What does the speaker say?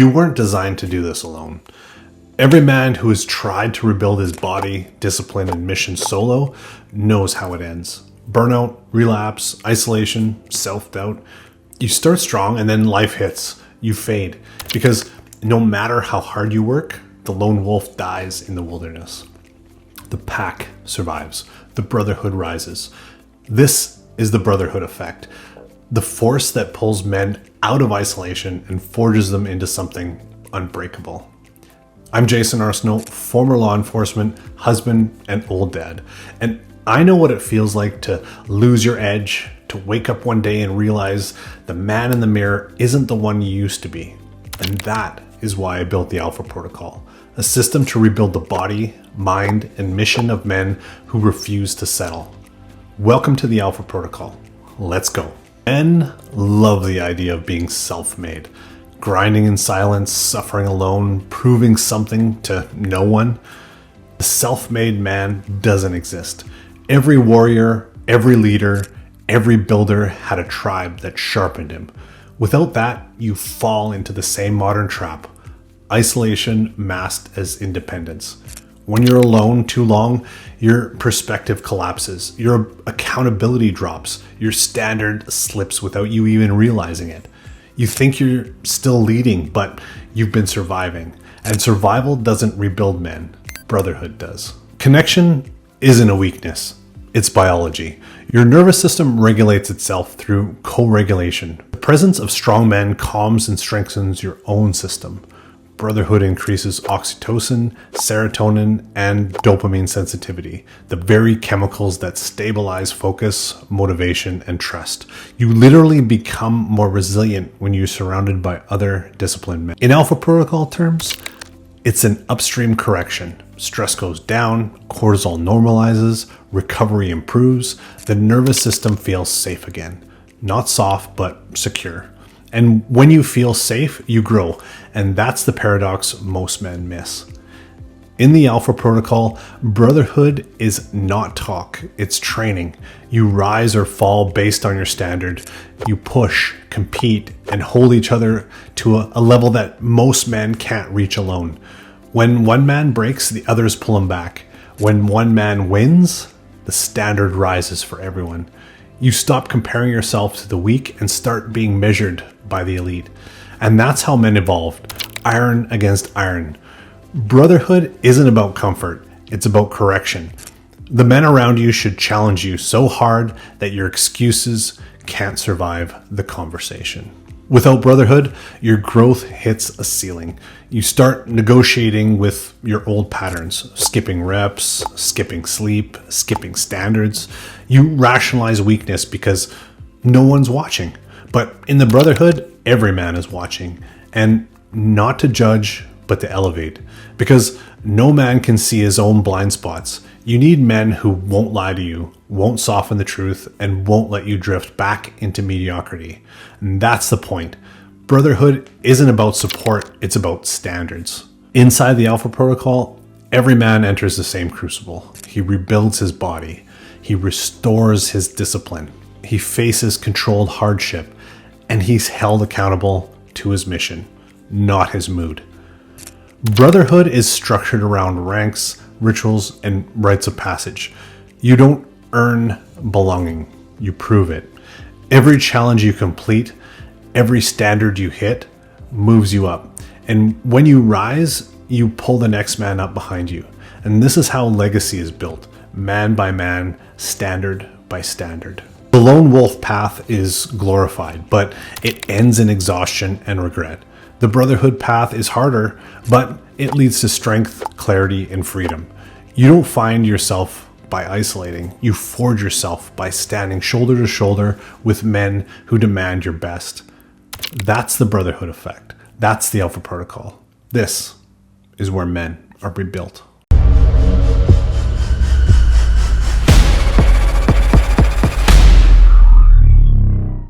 You weren't designed to do this alone. Every man who has tried to rebuild his body, discipline, and mission solo knows how it ends. Burnout, relapse, isolation, self-doubt. You start strong and then life hits. You fade. Because no matter how hard you work, the lone wolf dies in the wilderness. The pack survives. The brotherhood rises. This is the brotherhood effect. The force that pulls men out of isolation and forges them into something unbreakable. I'm Jason Arsenault, former law enforcement, husband, and old dad. And I know what it feels like to lose your edge, to wake up one day and realize the man in the mirror isn't the one you used to be. And that is why I built the Alpha Protocol, a system to rebuild the body, mind, and mission of men who refuse to settle. Welcome to the Alpha Protocol. Let's go. Men love the idea of being self-made, grinding in silence, suffering alone, proving something to no one. The self-made man doesn't exist. Every warrior, every leader, every builder had a tribe that sharpened him. Without that, you fall into the same modern trap: isolation masked as independence. When you're alone too long, your perspective collapses, your accountability drops, your standard slips without you even realizing it. You think you're still leading, but you've been surviving. And survival doesn't rebuild men, brotherhood does. Connection isn't a weakness, it's biology. Your nervous system regulates itself through co-regulation. The presence of strong men calms and strengthens your own system. Brotherhood increases oxytocin, serotonin, and dopamine sensitivity, the very chemicals that stabilize focus, motivation, and trust. You literally become more resilient when you're surrounded by other disciplined men. In Alpha Protocol terms, it's an upstream correction. Stress goes down, cortisol normalizes, recovery improves, the nervous system feels safe again. Not soft, but secure. And when you feel safe, you grow. And that's the paradox most men miss. In the Alpha Protocol, brotherhood is not talk, it's training. You rise or fall based on your standard. You push, compete, and hold each other to a level that most men can't reach alone. When one man breaks, the others pull him back. When one man wins, the standard rises for everyone. You stop comparing yourself to the weak and start being measured by the elite. And that's how men evolved, iron against iron. Brotherhood isn't about comfort, it's about correction. The men around you should challenge you so hard that your excuses can't survive the conversation. Without brotherhood, your growth hits a ceiling. You start negotiating with your old patterns, skipping reps, skipping sleep, skipping standards. You rationalize weakness because no one's watching. But in the brotherhood, every man is watching. And not to judge, but to elevate. Because no man can see his own blind spots. You need men who won't lie to you, won't soften the truth, and won't let you drift back into mediocrity. And that's the point. Brotherhood isn't about support, it's about standards. Inside the Alpha Protocol, every man enters the same crucible. He rebuilds his body. He restores his discipline. He faces controlled hardship. And he's held accountable to his mission, not his mood. Brotherhood is structured around ranks, rituals, and rites of passage. You don't earn belonging, you prove it. Every challenge you complete, every standard you hit, moves you up. And when you rise, you pull the next man up behind you. And this is how legacy is built, man by man, standard by standard. The lone wolf path is glorified, but it ends in exhaustion and regret. The brotherhood path is harder, but it leads to strength, clarity, and freedom. You don't find yourself by isolating. You forge yourself by standing shoulder to shoulder with men who demand your best. That's the brotherhood effect. That's the Alpha Protocol. This is where men are rebuilt.